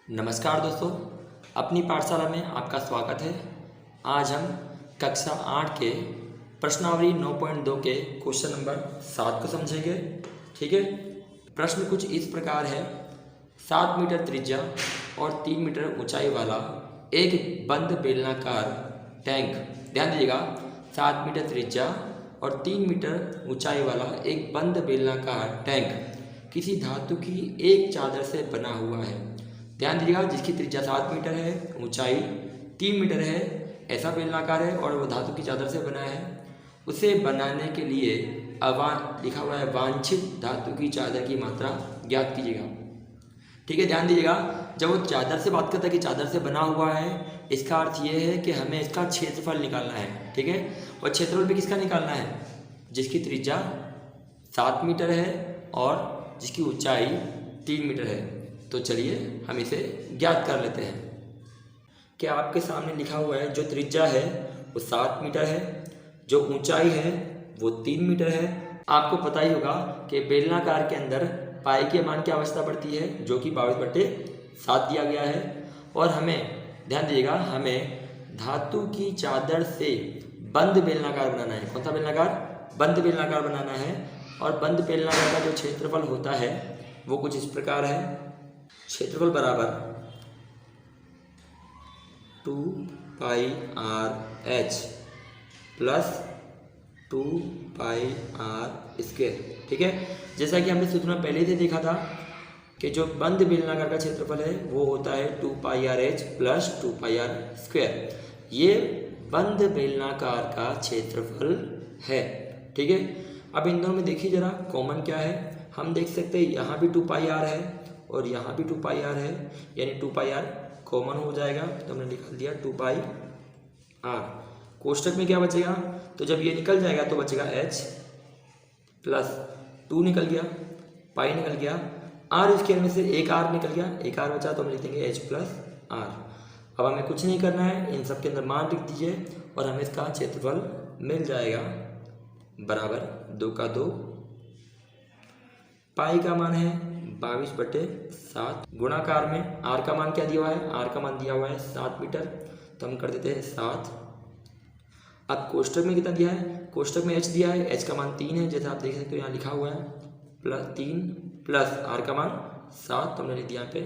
नमस्कार दोस्तों, अपनी पाठशाला में आपका स्वागत है। आज हम कक्षा 8 के प्रश्नावली 9.2 के क्वेश्चन नंबर 7 को समझेंगे। ठीक है, प्रश्न कुछ इस प्रकार है। 7 मीटर त्रिज्या और 3 मीटर ऊंचाई वाला एक बंद बेलनाकार टैंक, ध्यान दीजिएगा, 7 मीटर त्रिज्या और 3 मीटर ऊंचाई वाला एक बंद बेलनाकार टैंक किसी धातु की एक चादर से बना हुआ है। ध्यान दीजिएगा, जिसकी त्रिज्या 7 मीटर है, ऊंचाई 3 मीटर है, ऐसा बेलनाकार है और वो धातु की चादर से बना है। उसे बनाने के लिए लिखा हुआ है वांछित धातु की चादर की मात्रा ज्ञात कीजिएगा। ठीक है, ध्यान दीजिएगा, जब वो चादर से बात करता है कि चादर से बना हुआ है, इसका अर्थ ये है कि हमें इसका क्षेत्रफल निकालना है। ठीक है, और क्षेत्रफल भी किसका निकालना है? जिसकी त्रिज्या 7 मीटर है और जिसकी ऊंचाई 3 मीटर है। तो चलिए हम इसे ज्ञात कर लेते हैं। क्या आपके सामने लिखा हुआ है, जो त्रिज्या है वो 7 मीटर है, जो ऊंचाई है वो 3 मीटर है। आपको पता ही होगा कि बेलनाकार के अंदर पाई के मान की आवश्यकता पड़ती है, जो कि 22/7 दिया गया है। और हमें ध्यान दीजिएगा, हमें धातु की चादर से बंद बेलनाकार बनाना है। कौन सा बेलनाकार? बंद बेलनाकार बनाना है। और बंद बेलनाकार का जो क्षेत्रफल होता है वो कुछ इस प्रकार है। क्षेत्रफल बराबर 2πr/h प्लस 2πr²। ठीक है, जैसा कि हमने सूत्र में पहले से देखा था कि जो बंद बेलनाकार का क्षेत्रफल है वो होता है 2πrh प्लस 2πr²। ये बंद बेलनाकार का क्षेत्रफल है। ठीक है, अब इन दोनों में देखिए जरा कॉमन क्या है। हम देख सकते हैं यहाँ भी 2πr है और यहाँ भी 2πr है, यानी 2πr कॉमन हो जाएगा, तो हमने निकाल दिया 2πr। कोष्टक में क्या बचेगा? तो जब ये निकल जाएगा तो बचेगा h प्लस 2 निकल गया, पाई निकल गया, r स्क्वायर में से एक r निकल गया, एक r बचा, तो हम लिख देंगे h प्लस r। अब हमें कुछ नहीं करना है, इन सब के अंदर मान लिख दीजिए और हमें इसका क्षेत्रफल मिल जाएगा बराबर 2 का 2। पाई का मान है 22/7, गुणाकार में r का मान क्या दिया हुआ है? r का मान दिया हुआ है 7 मीटर, तो हम कर देते हैं 7। अब कोष्टक में कितना दिया है? कोष्टक में h दिया है, h का मान 3 है, जैसा आप देख सकते हो यहाँ लिखा हुआ है +3 प्लस r का मान 7, तो हमने लिख दिया यहाँ पे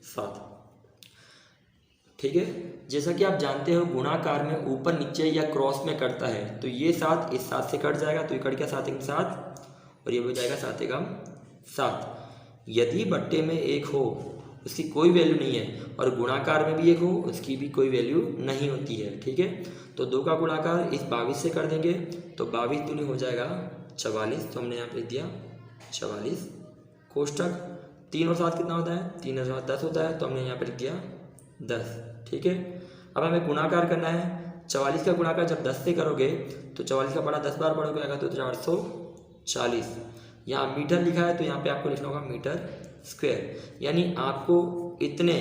7। ठीक है, जैसा कि आप जानते हो गुणाकार में ऊपर नीचे या क्रॉस में कटता है, तो ये 7 इस 7 से कट जाएगा, तो ये कट गया 7 × 7 और ये हो जाएगा 7 × 7। यदि बट्टे में 1 हो उसकी कोई वैल्यू नहीं है और गुणाकार में भी 1 हो उसकी भी कोई वैल्यू नहीं होती है। ठीक है, तो 2 का गुणाकार इस 22 से कर देंगे, तो 22 दूनी हो जाएगा 44, तो हमने यहाँ पे लिख दिया 44। कोष्टक 3 और 7 कितना होता है? 3 और 7 10 होता है, तो हमने यहाँ पे लिख दिया 10। ठीक है, अब हमें गुणाकार करना है। 44 का गुणाकार जब 10 से करोगे तो 44 का बड़ा 10 बार बढ़ जाएगा, तो 440। यहाँ मीटर लिखा है तो यहाँ पे आपको लिखना होगा मीटर स्क्वायर, यानी आपको इतने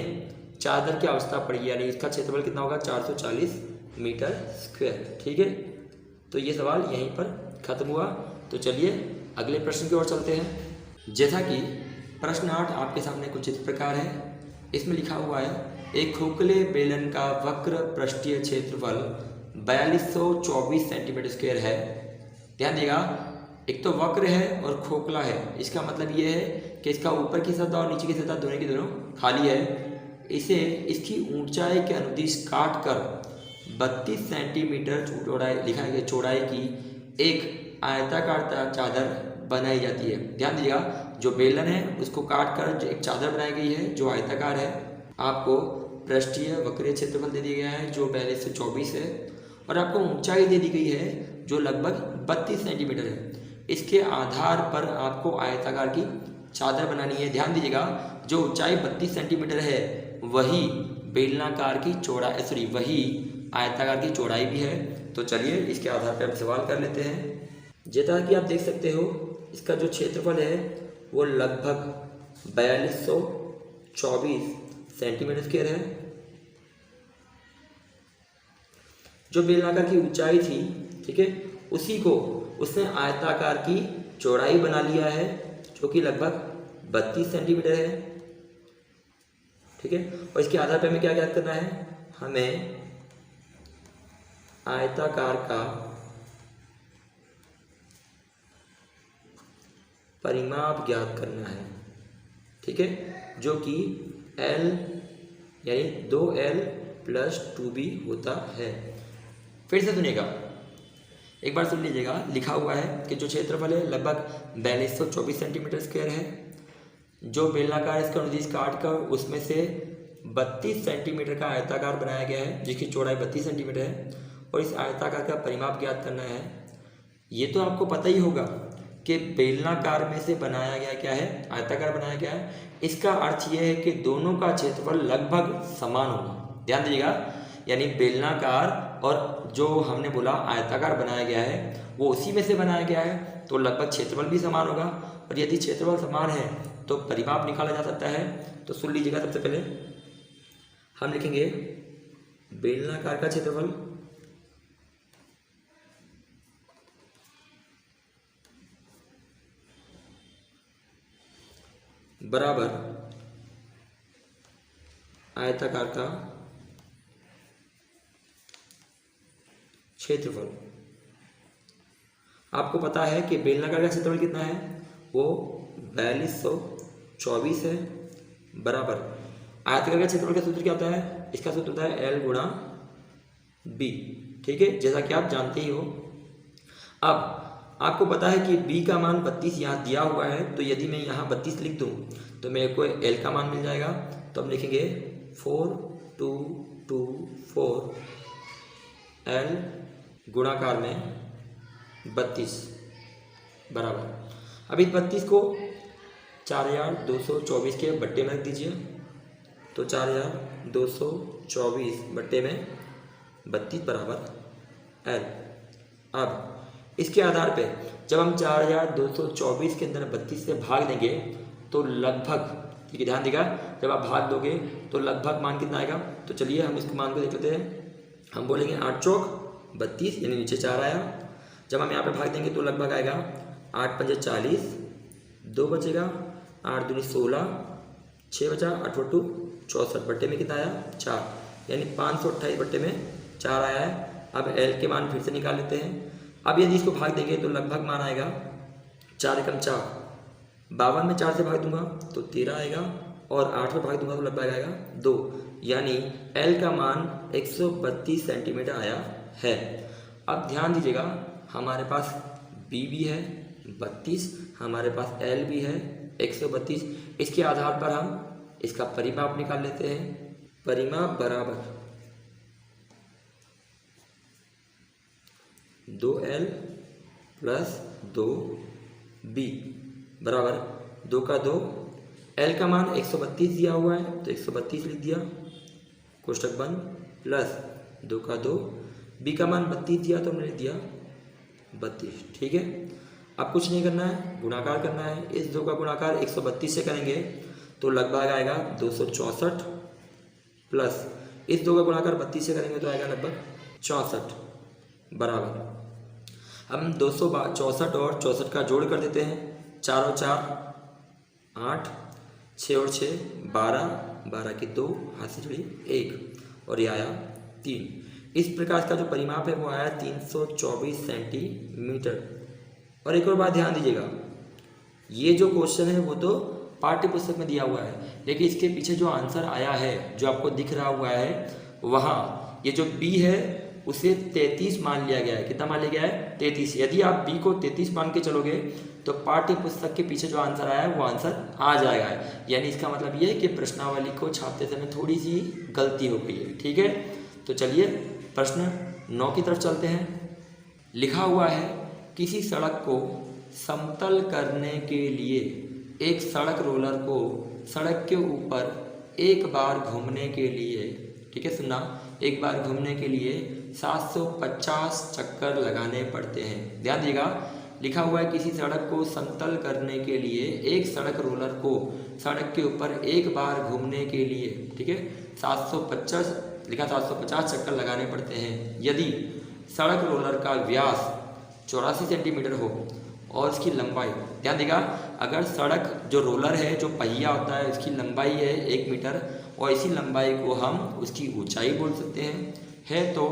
चादर की आवश्यकता पड़ेगी, यानी इसका क्षेत्रफल कितना होगा? 440 मीटर स्क्वायर। ठीक है, तो ये सवाल यहीं पर खत्म हुआ। तो चलिए अगले प्रश्न की ओर चलते हैं। जैसा कि प्रश्न 8 आपके सामने कुछ इस प्रकार है। इसमें लिखा हुआ है एक खोखले बेलन का वक्र पृष्ठीय क्षेत्रफल 4224 सेंटीमीटर स्क्वायर है। ध्यान देगा, एक तो वक्र है और खोखला है, इसका मतलब ये है कि इसका ऊपर की सतह और नीचे की सतह दोनों की दोनों खाली है। इसे इसकी ऊंचाई के अनुदिश काट कर 32 सेंटीमीटर चौड़ाई लिखा है चौड़ाई की एक आयताकार चादर बनाई जाती है। ध्यान दीजिएगा, जो बेलन है उसको काट कर एक चादर बनाई गई है जो आयताकार है। आपको पृष्ठीय वक्रीय क्षेत्रफल दे दिया गया है जो 42 से 24 है और आपको ऊंचाई दे दी गई है जो लगभग 32 सेंटीमीटर है। इसके आधार पर आपको आयताकार की चादर बनानी है। ध्यान दीजिएगा, जो ऊंचाई 32 सेंटीमीटर है वही बेलनाकार की चौड़ाई वही आयताकार की चौड़ाई भी है। तो चलिए इसके आधार पर हम सवाल कर लेते हैं। जैसा कि आप देख सकते हो इसका जो क्षेत्रफल है वो लगभग 4224 सेंटीमीटर स्क्वायर है। जो बेलनाकार की ऊंचाई थी, ठीक है, उसी को उसने आयताकार की चौड़ाई बना लिया है जो कि लगभग 32 सेंटीमीटर है। ठीक है। और इसके आधार पे हमें क्या ज्ञात करना है, हमें आयताकार का परिमाप ज्ञात करना है, ठीक है, जो कि L यानी 2L + 2B होता है। फिर से सुनिएगा, एक बार सुन लीजिएगा। लिखा हुआ है कि जो क्षेत्रफल है लगभग 4224 सेंटीमीटर स्क्वायर है। जो बेलनाकार इसका अनुदिश काट कर उसमें से 32 सेंटीमीटर का आयताकार बनाया गया है, जिसकी चौड़ाई 32 सेंटीमीटर है, और इस आयताकार का परिमाप ज्ञात करना है। ये तो आपको पता ही होगा कि बेलनाकार में से बनाया गया क्या है, आयताकार बनाया गया है। इसका अर्थ यह है कि दोनों का क्षेत्रफल लगभग समान होगा। ध्यान दीजिएगा, यानी बेलनाकार और जो हमने बोला आयताकार बनाया गया है वो उसी में से बनाया गया है, तो लगभग क्षेत्रफल भी समान होगा। और यदि क्षेत्रफल समान है तो परिमाप निकाला जा सकता है। तो सुन लीजिएगा, सबसे पहले हम लिखेंगे बेलनाकार का क्षेत्रफल बराबर आयताकार का क्षेत्रफल। आपको पता है कि बेलनाकार का क्षेत्रफल कितना है, वो 4224 है, बराबर आयताकार का क्षेत्रफल का सूत्र क्या होता है, इसका सूत्र होता है L गुणा B, ठीक है, जैसा कि आप जानते ही हो। अब आपको पता है कि B का मान 32 यहाँ दिया हुआ है, तो यदि मैं यहाँ 32 लिख दूँ तो मेरे को L का मान मिल जाएगा। तो हम लिखेंगे 4224 L गुणाकार में 32 बराबर। अब इस 32 को 4224 के बट्टे में रख दीजिए, तो 4224 बट्टे में 32 बराबर L। अब इसके आधार पे जब हम 4224 के अंदर 32 से भाग देंगे तो लगभग, ठीक है, ध्यान देगा, जब आप भाग दोगे तो लगभग मान कितना आएगा। तो चलिए हम इसके मान को देख लेते हैं। हम बोलेंगे 8 चौक 32, यानी नीचे 4 आया। जब हम यहाँ पे भाग देंगे तो लगभग आएगा 8 पंजे 40, 2 बचेगा, 8 दूनी 16, 6 बचा, 8 बट्टू 64, बट्टे में कितना आया 4, यानी 528 बट्टे में 4 आया है। अब L के मान फिर से निकाल लेते हैं। अब यदि इसको भाग देंगे तो लगभग मान आएगा 4 एकम 4, 52 में 4 से भाग दूंगा तो 13 आएगा, और 8 में भाग दूंगा तो लगभग आएगा 2, यानी L का मान 132 सेंटीमीटर आया है। अब ध्यान दीजिएगा, हमारे पास B भी है 32, हमारे पास L भी है 132। इसके आधार पर हम इसका परिमाप निकाल लेते हैं। परिमाप बराबर 2L + 2B बराबर 2 का 2। L का मान 132 दिया हुआ है तो 132 लिख दिया, कोष्टक बंद, प्लस 2 का 2, B का मान 32 दिया तो हमने लिख दिया 32, ठीक है। अब कुछ नहीं करना है, गुणाकार करना है। इस 2 का गुणाकार 132 से करेंगे तो लगभग आएगा 264, प्लस इस 2 का गुणाकार 32 से करेंगे तो आएगा लगभग 64 बराबर। हम 264 और 64 का जोड़ कर देते हैं। 4 और 4 8, 6 और 6 12, 12 की 2, हाथ से जुड़ी 1, और ये आया 3। इस प्रकार का जो परिमाप है वो आया 324 सेंटीमीटर। और एक और बात ध्यान दीजिएगा, ये जो क्वेश्चन है वो तो पाठ्य पुस्तक में दिया हुआ है, लेकिन इसके पीछे जो आंसर आया है जो आपको दिख रहा हुआ है, वहाँ ये जो B है उसे 33 मान लिया गया है। कितना मान लिया गया है 33। यदि आप B को 33 मान के चलोगे तो पाठ्य पुस्तक के पीछे जो आंसर आया है वो आंसर आ जाएगा। यानी इसका मतलब ये है कि प्रश्नावली को छापते समय थोड़ी सी गलती हो गई है, ठीक है। तो चलिए प्रश्न 9 की तरफ चलते हैं। लिखा हुआ है किसी सड़क को समतल करने के लिए एक सड़क रोलर को सड़क के ऊपर एक बार घूमने के लिए, ठीक है, सुनना, एक बार घूमने के लिए 750 चक्कर लगाने पड़ते हैं। ध्यान दीजिएगा, लिखा हुआ है किसी सड़क को समतल करने के लिए एक सड़क रोलर को सड़क के ऊपर एक बार घूमने के लिए, ठीक है, 750 लिखा 750 चक्कर लगाने पड़ते हैं। यदि सड़क रोलर का व्यास 84 सेंटीमीटर हो और इसकी लंबाई, ध्यान देगा, अगर सड़क जो रोलर है जो पहिया होता है उसकी लंबाई है 1 मीटर और इसी लंबाई को हम उसकी ऊंचाई बोल सकते हैं। है तो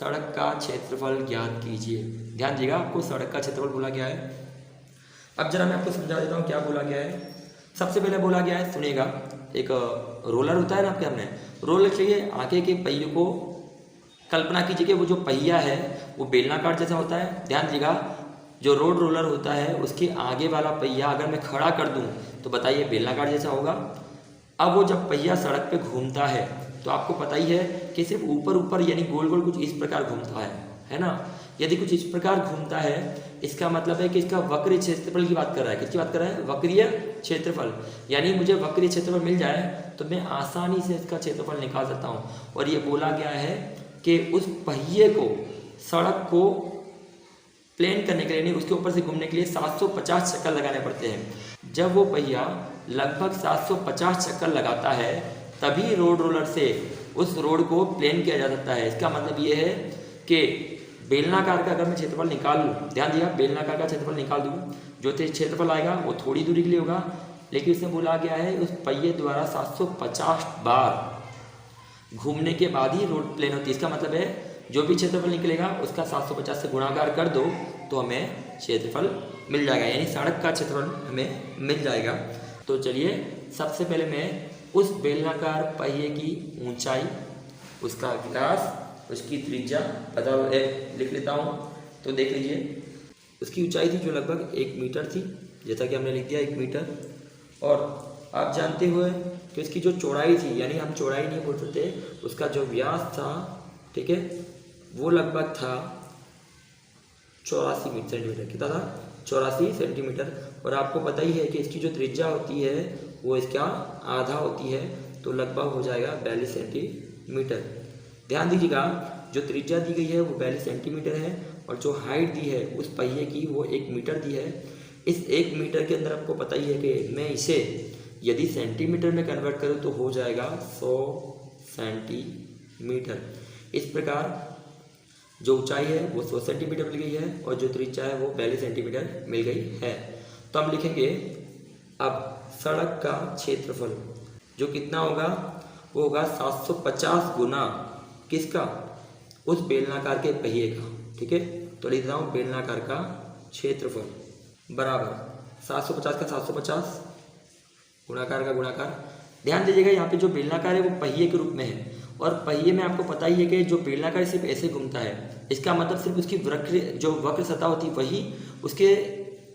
सड़क का क्षेत्रफल ज्ञात कीजिए। ध्यान दीजिएगा, आपको सड़क का क्षेत्रफल बोला गया है। अब जरा मैं आपको समझा देता हूँ क्या बोला गया है। सबसे पहले बोला गया है, सुनिएगा, एक रोलर होता है ना आपके सामने, रोलर चाहिए आगे के पहिए को कल्पना कीजिए कि वो जो पहिया है वो बेलनाकार जैसा होता है। ध्यान दीजिएगा, जो रोड रोलर होता है उसके आगे वाला पहिया अगर मैं खड़ा कर दूं तो बताइए बेलनाकार जैसा होगा। अब वो जब पहिया सड़क पे घूमता है तो आपको पता ही है कि सिर्फ ऊपर ऊपर यानी गोल गोल कुछ इस प्रकार घूमता है ना। यदि कुछ इस प्रकार घूमता है इसका मतलब है कि इसका वक्रीय क्षेत्रफल की बात कर रहा है। किसकी बात कर रहा है? वक्रीय क्षेत्रफल। यानी मुझे वक्रीय क्षेत्रफल मिल जाए तो मैं आसानी से इसका क्षेत्रफल निकाल सकता हूँ। और ये बोला गया है कि उस पहिए को, सड़क को प्लेन करने के लिए, यानी उसके ऊपर से घूमने के लिए 750 चक्कर लगाने पड़ते हैं। जब वो पहिया लगभग 750 चक्कर लगाता है तभी रोड रोलर से उस रोड को प्लेन किया जा सकता है। इसका मतलब ये है कि बेलनाकार का अगर मैं क्षेत्रफल निकाल लूँ, ध्यान दिया, बेलनाकार का क्षेत्रफल निकाल दूँ, जो क्षेत्रफल आएगा वो थोड़ी दूरी के लिए होगा, लेकिन इसमें बोला गया है उस पहिए द्वारा 750 बार घूमने के बाद ही रोड प्लेन होती है। इसका मतलब है जो भी क्षेत्रफल निकलेगा उसका 750 से गुणाकार कर दो तो हमें क्षेत्रफल मिल जाएगा, यानी सड़क का क्षेत्रफल हमें मिल जाएगा। तो चलिए सबसे पहले मैं उस बेलनाकार पहिए की ऊंचाई, उसका व्यास, उसकी त्रिज्या पता लिख लेता हूँ। तो देख लीजिए, उसकी ऊंचाई थी जो लगभग 1 मीटर थी, जैसा कि हमने लिख दिया 1 मीटर। और आप जानते हुए कि उसकी जो चौड़ाई थी, यानी हम चौड़ाई नहीं बोल सकते, उसका जो व्यास था, ठीक है, वो लगभग था 84 सेंटीमीटर। कितना था? 84 सेंटीमीटर। और आपको पता ही है कि इसकी जो त्रिज्या होती है वो इसका आधा होती है, तो लगभग हो जाएगा 42 सेंटीमीटर। ध्यान दीजिएगा, जो त्रिज्या दी गई है वो 42 सेंटीमीटर है और जो हाइट दी है उस पहिए की वो 1 मीटर दी है। इस 1 मीटर के अंदर आपको पता ही है कि मैं इसे यदि सेंटीमीटर में कन्वर्ट करूँ तो हो जाएगा 100 सेंटीमीटर। इस प्रकार जो ऊंचाई है वो 100 सेंटीमीटर मिल गई है और जो त्रिज्या है वो 42 सेंटीमीटर मिल गई है। तो हम लिखेंगे अब सड़क का क्षेत्रफल जो कितना होगा, वो होगा 750 गुना किसका? उस बेलनाकार के पहिए का। ठीक है, तो लिख रहा हूँ बेलनाकार का क्षेत्रफल बराबर 750 का 750 गुणाकार का गुणाकार। ध्यान दीजिएगा, यहाँ पे जो बेलनाकार है वो पहिए के रूप में है और पहिए में आपको पता ही है कि जो बेलनाकार सिर्फ ऐसे घूमता है। इसका मतलब सिर्फ उसकी वक्र सतह होती है वही उसके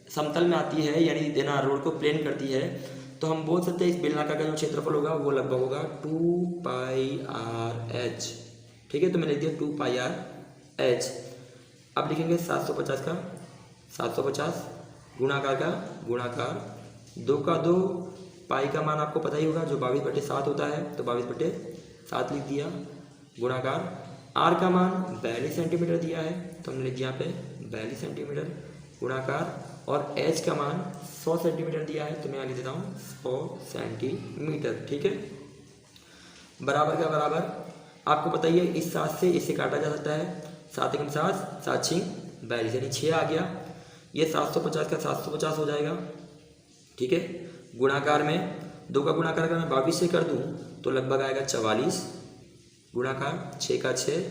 समतल में आती है, यानी देना रोड को प्लेन करती है। तो हम बोल सकते हैं इस बेलनाकार का जो क्षेत्रफल होगा वो लगभग होगा 2πr/h। ठीक है, तो मैंने लिख दिया 2πr/h। अब लिखेंगे 750 का 750 गुणाकार का गुणाकार, 2 का 2, पाई का मान आपको पता ही होगा जो 22/7 होता है, तो 22/7 लिख दिया, गुणाकार आर का मान 42 सेंटीमीटर दिया है तो हमने लिख दिया यहाँ पे 42 सेंटीमीटर, गुणाकार और एच का मान 100 सेंटीमीटर दिया है तो मैं यहाँ लिख देता हूँ 100 सेंटीमीटर। ठीक है, बराबर का बराबर आपको पता ही है, इस 7 से इसे काटा जा सकता है, 7 एकम 7, 7 6 42, यानी 6 आ गया। ये 750 का 750 हो जाएगा। ठीक है, गुणाकार में 2 का गुणाकार अगर मैं 22 से कर दूं तो लगभग आएगा 44, गुणाकार 6 का 6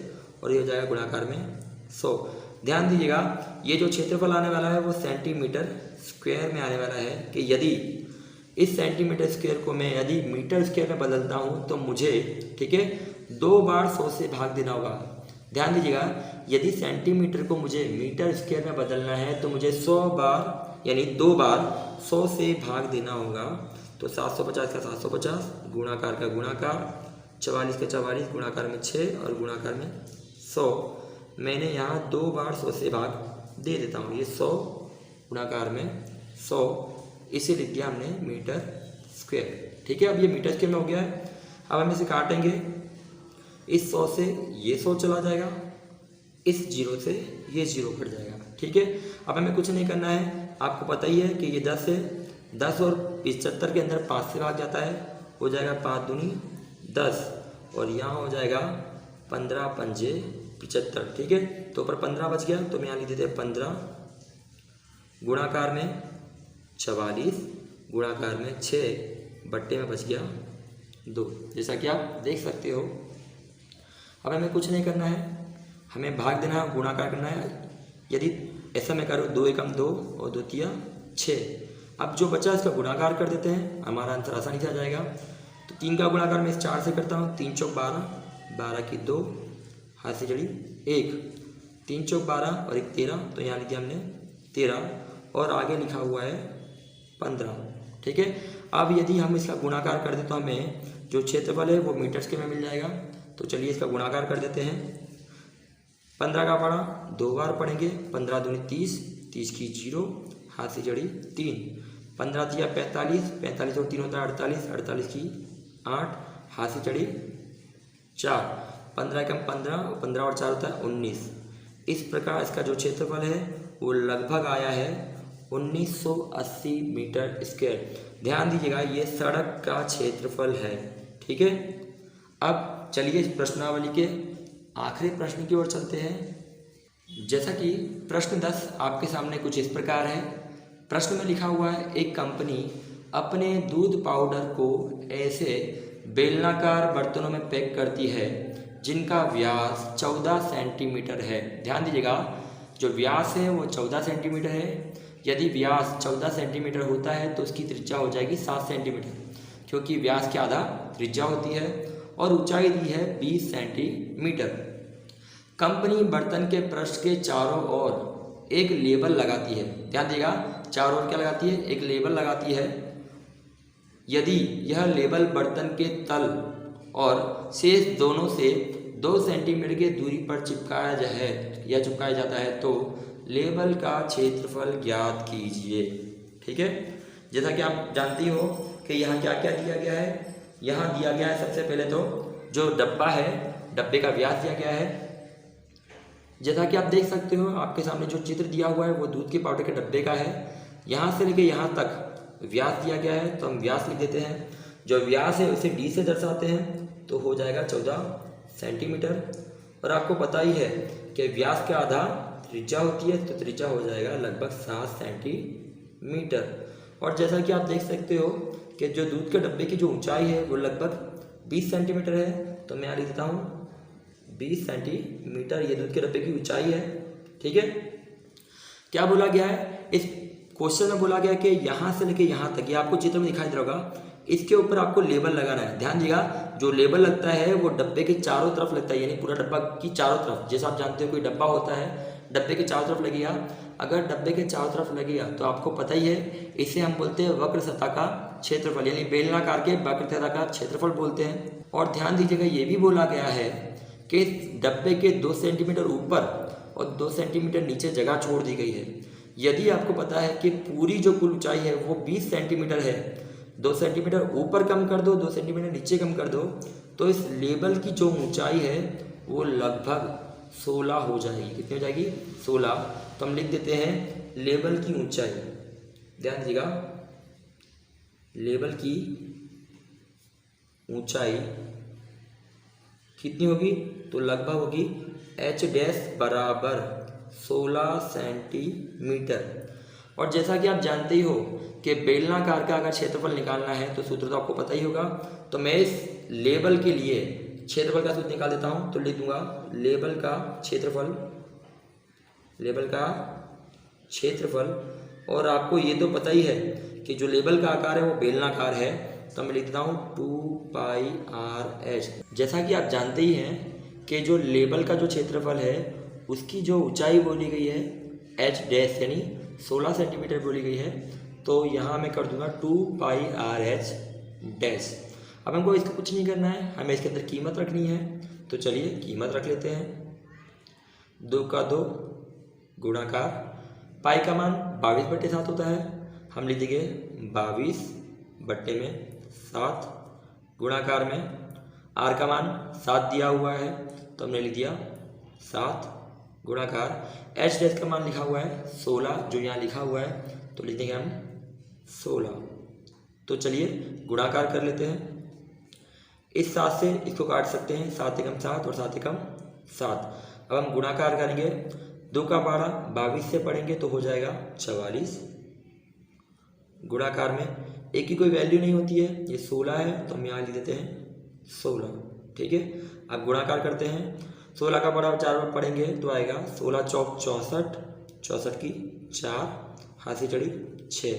और ये हो जाएगा गुणाकार में 100। ध्यान दीजिएगा, ये जो क्षेत्रफल आने वाला है वो सेंटीमीटर स्क्वायर में आने वाला है कि यदि इस सेंटीमीटर स्क्वायर को मैं यदि मीटर स्क्वायर में बदलता हूँ तो मुझे, ठीक है, 2 बार 100 से भाग देना होगा। ध्यान दीजिएगा, यदि सेंटीमीटर को मुझे मीटर स्क्वायर में बदलना है तो मुझे 100 बार यानी 2 बार 100 से भाग देना होगा। तो 750 का 750 गुणाकार का गुणाकार, 44 का 44 गुणाकार में 6 और गुणाकार में 100। मैंने यहाँ 2 बार 100 से भाग दे देता हूँ, ये 100 गुणाकार में 100, इसे लिख दिया हमने मीटर स्क्वायर। ठीक है, अब ये मीटर स्क्वायर में हो गया है। अब हम इसे काटेंगे, इस 100 से ये 100 चला जाएगा, इस 0 से ये 0 कट जाएगा। ठीक है, अब हमें कुछ नहीं करना है, आपको पता ही है कि ये 10 है, 10 और 75 के अंदर 5 से भाग जाता है, हो जाएगा 5 दूनी 10 और यहाँ हो जाएगा 15 पंजे 75। ठीक है, तो ऊपर 15 बच गया तो मैं यहाँ लिख देते हैं 15, गुणाकार में 44 गुणाकार में 6 बट्टे में बच गया 2। जैसा कि आप देख सकते हो। अब हमें कुछ नहीं करना है, हमें भाग देना है, गुणाकार करना है। यदि ऐसा मैं करूँ 2 एकम 2 और 2 तिया 6। अब जो बचा इसका गुणाकार कर देते हैं, हमारा आंसर आसानी से आ जाएगा। तो 3 का गुणाकार मैं इस 4 से करता हूँ। 3 चौक 12, 12 की 2, हाथ से चढ़ी 1, 3 चौक 12 और 1 13, तो यहाँ लिख दिया हमने 13 और आगे लिखा हुआ है 15। ठीक है। अब यदि हम इसका गुणाकार कर दें तो हमें जो क्षेत्रफल है वो मीटर स्क्वायर में मिल जाएगा। तो चलिए इसका गुणाकार कर देते हैं। 15 का पढ़ा 2 बार पढ़ेंगे। 15 दूनी 30, 30 की 0, हाथ से जड़ी 3, 15 तिया 45, 45 और 3 होता है 48, 48 की 8, हाथ से चढ़ी 4, 15 कम 15 और 15 और 4 होता है 19। इस प्रकार इसका जो क्षेत्रफल है वो लगभग आया है 1980 मीटर स्क्वायर। ध्यान दीजिएगा ये सड़क का क्षेत्रफल है। ठीक है। अब चलिए इस प्रश्नावली के आखिरी प्रश्न की ओर चलते हैं। जैसा कि प्रश्न 10 आपके सामने कुछ इस प्रकार है। प्रश्न में लिखा हुआ है, एक कंपनी अपने दूध पाउडर को ऐसे बेलनाकार बर्तनों में पैक करती है जिनका व्यास 14 सेंटीमीटर है। ध्यान दीजिएगा, जो व्यास है वो 14 सेंटीमीटर है। यदि व्यास 14 सेंटीमीटर होता है तो उसकी त्रिज्या हो जाएगी 7 सेंटीमीटर, क्योंकि व्यास के आधा त्रिज्या होती है। और ऊंचाई दी है 20 सेंटीमीटर। कंपनी बर्तन के पृष्ठ के चारों ओर एक लेबल लगाती है। ध्यान देगा, चारों ओर क्या लगाती है? एक लेबल लगाती है। यदि यह लेबल बर्तन के तल और शेष दोनों से 2 सेंटीमीटर की दूरी पर चिपकाया जाता है तो लेबल का क्षेत्रफल ज्ञात कीजिए। ठीक है। जैसा कि आप जानती हो कि यहाँ क्या क्या दिया गया है। यहाँ दिया गया है सबसे पहले तो जो डब्बा है, डब्बे का व्यास दिया गया है। जैसा कि आप देख सकते हो, आपके सामने जो चित्र दिया हुआ है वो दूध के पाउडर के डब्बे का है। यहाँ से लेके यहाँ तक व्यास दिया गया है, तो हम व्यास लिख देते हैं। जो व्यास है उसे d से दर्शाते हैं तो हो जाएगा 14 सेंटीमीटर। और आपको पता ही है कि व्यास का आधा त्रिज्या होती है, तो त्रिज्या हो जाएगा लगभग 7 सेंटीमीटर। और जैसा कि आप देख सकते हो कि जो दूध के डब्बे की जो ऊंचाई है वो लगभग 20 सेंटीमीटर है, तो मैं यहाँ लिख देता हूँ 20 सेंटीमीटर ये दूध के डब्बे की ऊंचाई है। ठीक है। क्या बोला गया है इस क्वेश्चन में? बोला गया कि यहाँ से लेके यहाँ तक, ये आपको चित्र में दिखाई दे रहा होगा, इसके ऊपर आपको लेबल लगाना है। ध्यान दीजिएगा, जो लेबल लगता है वो डब्बे के चारों तरफ लगता है, यानी पूरा डब्बा की चारों तरफ। जैसा आप जानते हो कोई डब्बा होता है, डब्बे के चारों तरफ लगेगा। अगर डब्बे के चारों तरफ लगेगा तो आपको पता ही है, इसे हम बोलते हैं वक्र सतह का क्षेत्रफल, यानी बेलनाकार के वक्र सतह का क्षेत्रफल बोलते हैं। और ध्यान दीजिएगा, ये भी बोला गया है कि डब्बे के 2 सेंटीमीटर ऊपर और 2 सेंटीमीटर नीचे जगह छोड़ दी गई है। यदि आपको पता है कि पूरी जो कुल ऊंचाई है वो 20 सेंटीमीटर है, 2 सेंटीमीटर ऊपर कम कर दो, 2 सेंटीमीटर नीचे कम कर दो, तो इस लेबल की जो ऊंचाई है वो लगभग 16 हो जाएगी। कितनी हो जाएगी? 16। तो हम लिख देते हैं लेबल की ऊंचाई। ध्यान दीजिएगा, लेबल की ऊंचाई कितनी होगी? तो लगभग होगी h डैश बराबर 16 सेंटीमीटर। और जैसा कि आप जानते ही हो कि बेलनाकार का अगर क्षेत्रफल निकालना है तो सूत्र तो आपको पता ही होगा। तो मैं इस लेबल के लिए क्षेत्रफल का सूत्र निकाल देता हूँ। तो लिख दूंगा लेबल का क्षेत्रफल। और आपको ये तो पता ही है कि जो लेबल का आकार है वो बेलनाकार है, तो मैं लिख देता हूँ 2πr/h। जैसा कि आप जानते ही हैं कि जो लेबल का जो क्षेत्रफल है उसकी जो ऊंचाई बोली गई है h डैश यानी 16 सेंटीमीटर बोली गई है, तो यहाँ मैं कर दूंगा 2πr/h डैश। अब हमको इसका कुछ नहीं करना है, हमें इसके अंदर कीमत रखनी है। तो चलिए कीमत रख लेते हैं। 2 का 2 गुणाकार पाई का मान 22/7 होता है, हम लिख देंगे 22/7 गुणाकार में आर का मान 7 दिया हुआ है तो हमने लिख दिया 7 गुणाकार एच डैश का मान लिखा हुआ है 16, जो यहाँ लिखा हुआ है तो लिख देंगे हम 16। तो चलिए गुणाकार कर लेते हैं। इस 7 से इसको काट सकते हैं, 7 एकम 7 और 7 एकम 7। अब हम गुणाकार करेंगे, 2 का 12 22 से पढ़ेंगे तो हो जाएगा 44। गुणाकार में एक की कोई वैल्यू नहीं होती है, ये 16 है तो हम यहाँ लिख देते हैं 16, ठीक है। अब गुणाकार करते हैं, 16 का बड़ा 4 बार पढ़ेंगे तो आएगा 16 चौक 64, 64 की 4, हाथ से चढ़ी 6,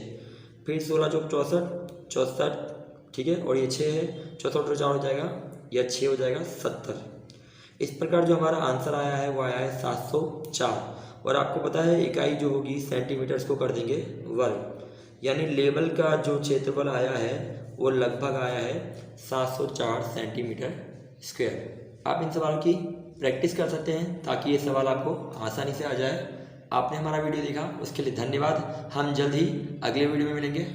फिर 16 चौक 64, 64, ठीक है, और ये 6 है, 64 और 4 हो जाएगा, यह 6 हो जाएगा 70। इस प्रकार जो हमारा आंसर आया है वो आया है 704। और आपको पता है इकाई जो होगी सेंटीमीटर्स को कर देंगे वर्ग, यानी लेवल का जो क्षेत्रफल आया है वो लगभग आया है 704 सेंटीमीटर स्क्वायर। आप इन सवालों की प्रैक्टिस कर सकते हैं ताकि ये सवाल आपको आसानी से आ जाए। आपने हमारा वीडियो देखा उसके लिए धन्यवाद। हम जल्द ही अगले वीडियो में मिलेंगे।